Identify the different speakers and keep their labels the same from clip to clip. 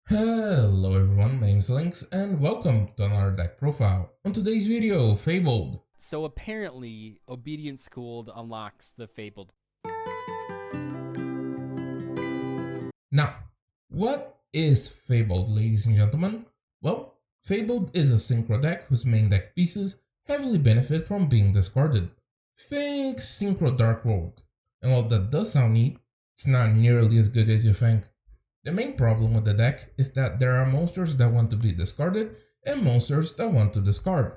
Speaker 1: Hello everyone, my name is Lynx and welcome to another deck profile. On today's video, Fabled.
Speaker 2: So apparently, Obedient Schooled unlocks the Fabled.
Speaker 1: Now, what is Fabled, ladies and gentlemen? Well, Fabled is a synchro deck whose main deck pieces heavily benefit from being discarded. Think Synchro Dark World. And while that does sound neat, it's not nearly as good as you think. The main problem with the deck is that there are monsters that want to be discarded and monsters that want to discard.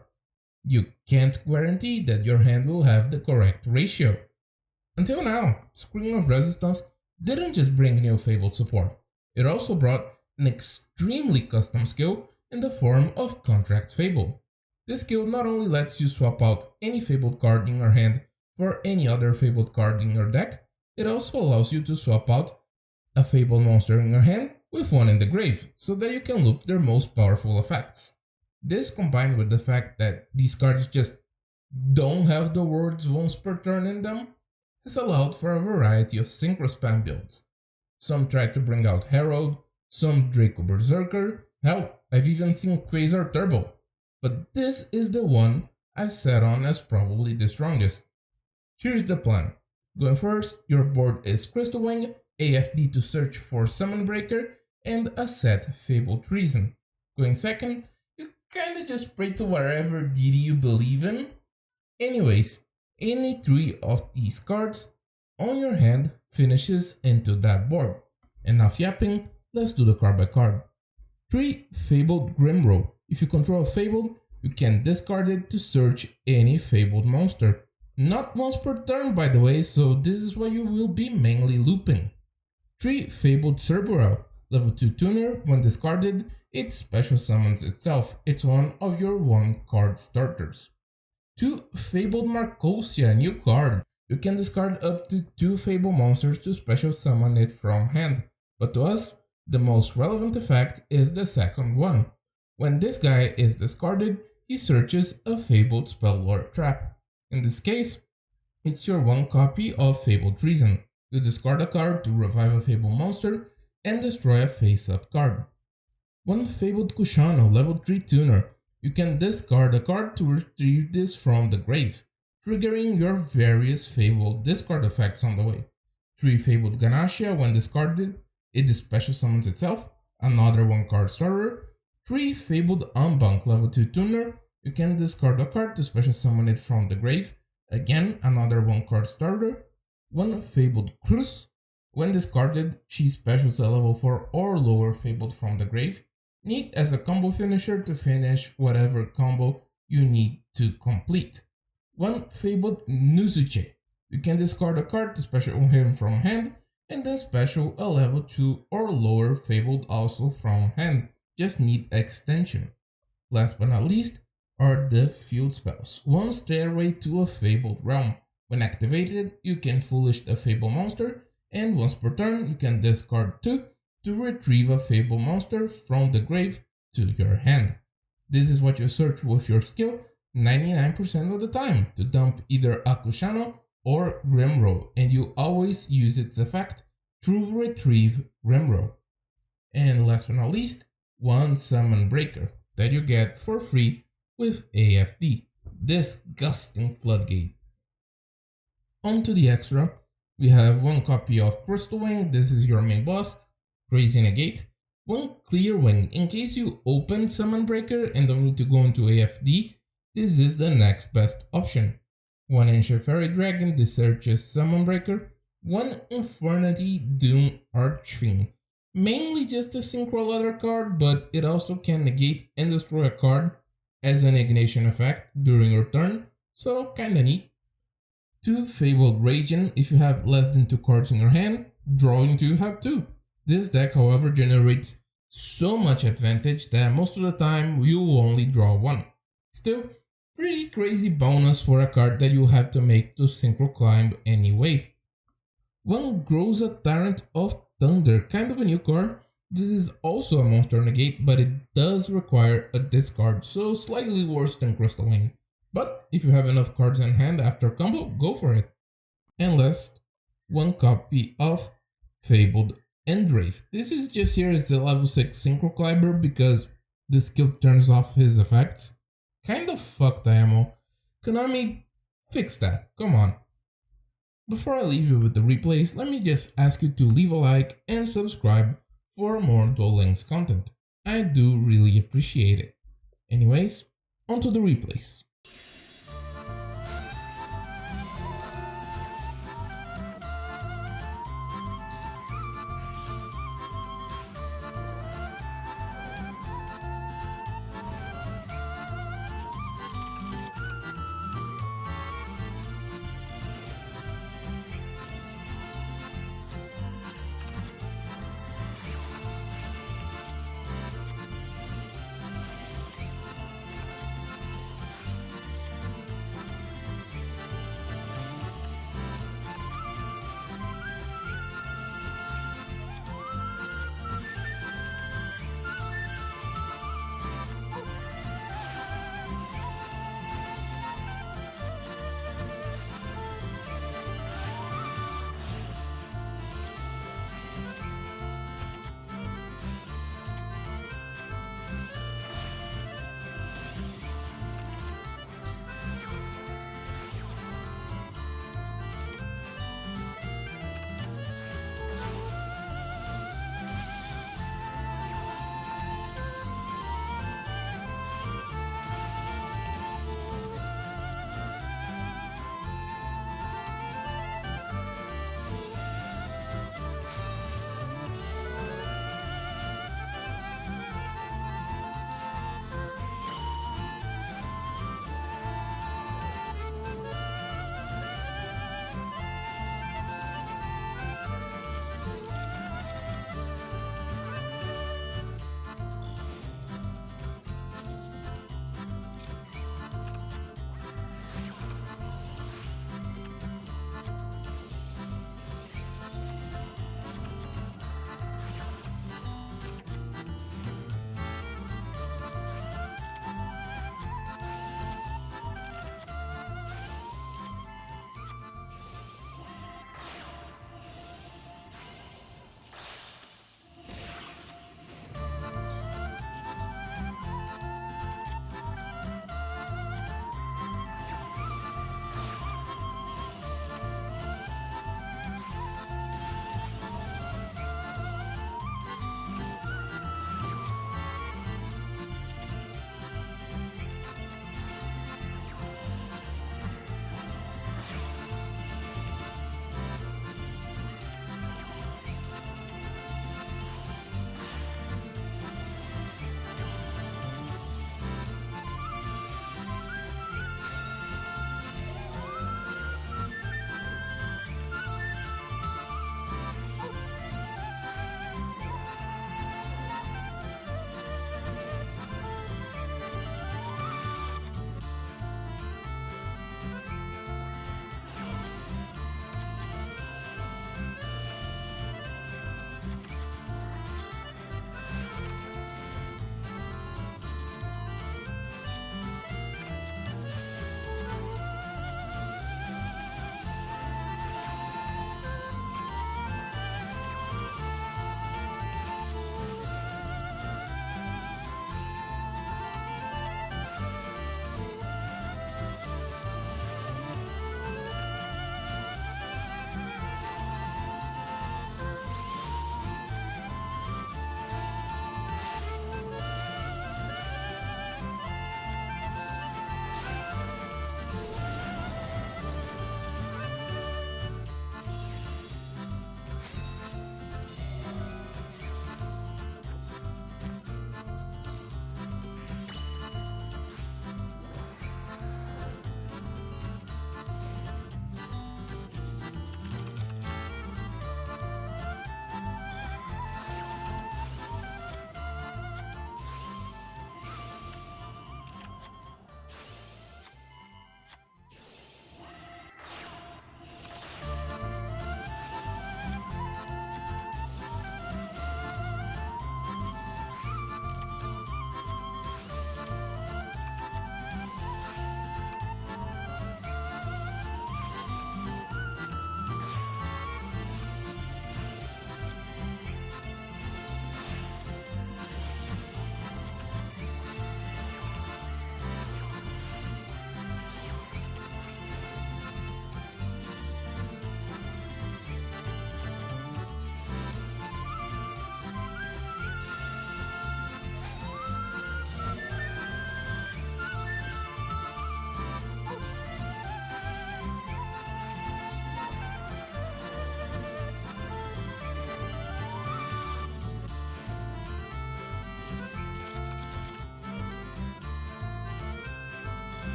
Speaker 1: You can't guarantee that your hand will have the correct ratio. Until now, Screen of Resistance didn't just bring new Fabled support, it also brought an extremely custom skill in the form of Contract Fabled. This skill not only lets you swap out any Fabled card in your hand for any other Fabled card in your deck, it also allows you to swap out a Fabled monster in your hand with one in the grave, so that you can loop their most powerful effects. This combined with the fact that these cards just don't have the words once per turn in them, has allowed for a variety of synchro spam builds. Some try to bring out Herald, some Draco Berserker, hell, I've even seen Quasar Turbo, but this is the one I set on as probably the strongest. Here's the plan. Going first, your board is Crystal Wing, AFD to search for Summon Breaker, and a set Fabled Treason. Going second, you kinda just pray to whatever deity you believe in. Anyways, any three of these cards on your hand finishes into that board. Enough yapping, let's do the card by card. 3. Fabled Grimrow. If you control a Fabled, you can discard it to search any Fabled monster. Not once per turn by the way, so this is what you will be mainly looping. 3. Fabled Cerberus. Level 2 tuner, when discarded, it special summons itself. It's one of your 1 card starters. 2. Fabled Marcosia, new card. You can discard up to 2 Fabled monsters to special summon it from hand. But to us, the most relevant effect is the second one. When this guy is discarded, he searches a Fabled Spellword trap. In this case, it's your 1 copy of Fabled Treason. You discard a card to revive a Fabled monster and destroy a face-up card. 1 Fabled Kushano, level 3 tuner. You can discard a card to retrieve this from the grave, triggering your various Fabled discard effects on the way. 3 Fabled Ganashia, when discarded, it special summons itself, another 1 card starter. 3 Fabled Unbunk, level 2 tuner. You can discard a card to special summon it from the grave, again another 1 card starter. 1 Fabled Cruz. When discarded, she specials a level 4 or lower Fabled from the grave. Neat as a combo finisher to finish whatever combo you need to complete. 1 Fabled Nuzuche. You can discard a card to special him from hand, and then special a level 2 or lower Fabled also from hand. Just need extension. Last but not least are the field spells. 1 Stairway to a Fabled Realm. When activated, you can Foolish a Fabled monster, and once per turn you can discard 2 to retrieve a Fabled monster from the grave to your hand. This is what you search with your skill 99% of the time to dump either a Kushano or Grimrow, and you always use its effect to retrieve Grimrow. And last but not least, 1 Summon Breaker that you get for free with AFD. Disgusting floodgate. On to the extra, we have 1 copy of Crystal Wing, this is your main boss, Crazy Negate. 1 Clear Wing, in case you open Summon Breaker and don't need to go into AFD, this is the next best option. 1 Ancient Fairy Dragon, this searches Summon Breaker. 1 Infernity Doom Archfiend, mainly just a Synchro Leather card, but it also can negate and destroy a card as an ignition effect during your turn, so kinda neat. 2 Fabled Raging, if you have less than 2 cards in your hand, drawing 2 you have 2. This deck however generates so much advantage that most of the time you will only draw 1. Still, pretty crazy bonus for a card that you have to make to Synchro Climb anyway. 1 Groza Tyrant of Thunder, kind of a new card. This is also a monster negate, but it does require a discard, so slightly worse than Crystal Wing. But if you have enough cards in hand after combo, go for it. And last, 1 copy of Fabled And Drafe. This is just here as the level 6 Synchro Climber because the skill turns off his effects. Kind of fucked ammo. Konami, fix that. Come on. Before I leave you with the replays, let me just ask you to leave a like and subscribe for more Duel Links content. I do really appreciate it. Anyways, onto the replays.